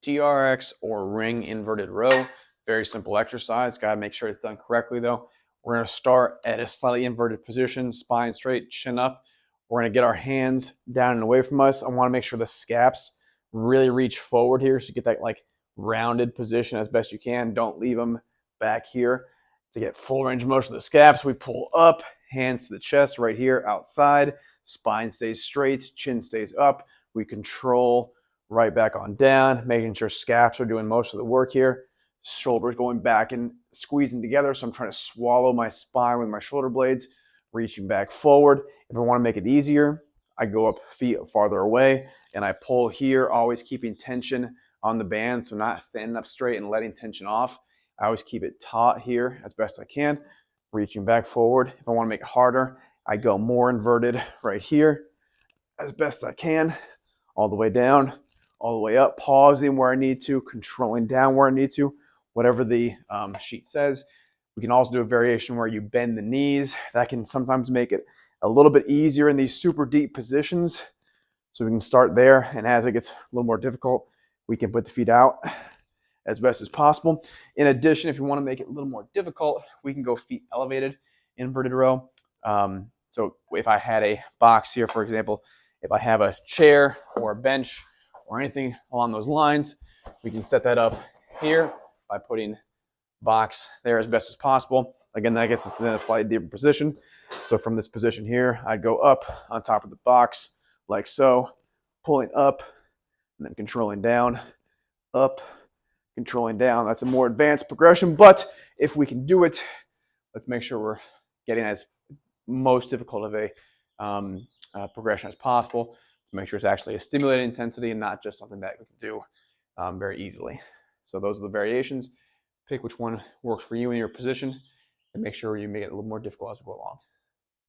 TRX or ring inverted row. Very simple exercise. Got to make sure it's done correctly though. We're going to start at a slightly inverted position, spine straight, chin up. We're going to get our hands down and away from us. I want to make sure the scaps really reach forward here so you get that like rounded position as best you can. Don't leave them back here. To get full range of motion of the scaps, we pull up, hands to the chest right here outside. Spine stays straight, chin stays up. We control right back on down, making sure scaps are doing most of the work here. Shoulders going back and squeezing together, so I'm trying to swallow my spine with my shoulder blades, reaching back forward. If I want to make it easier, I go up feet farther away and I pull here, always keeping tension on the band, so not standing up straight and letting tension off. I always keep it taut here as best I can, reaching back forward. If I want to make it harder, I go more inverted right here as best I can, all the way down, all the way up, pausing where I need to, controlling down where I need to, whatever the sheet says. We can also do a variation where you bend the knees. That can sometimes make it a little bit easier in these super deep positions. So we can start there, and as it gets a little more difficult, we can put the feet out as best as possible. In addition, if you want to make it a little more difficult, we can go feet elevated, inverted row. So if I had a box here, for example, if I have a chair or a bench or anything along those lines, we can set that up here by putting box there as best as possible. Again, that gets us in a slightly different position. So from this position here, I'd go up on top of the box like so, pulling up and then controlling down, up, controlling down. That's a more advanced progression, but if we can do it, let's make sure we're getting as most difficult of a progression as possible to make sure it's actually a stimulated intensity and not just something that we can do very easily. So those are the variations. Pick which one works for you in your position and make sure you make it a little more difficult as we go along.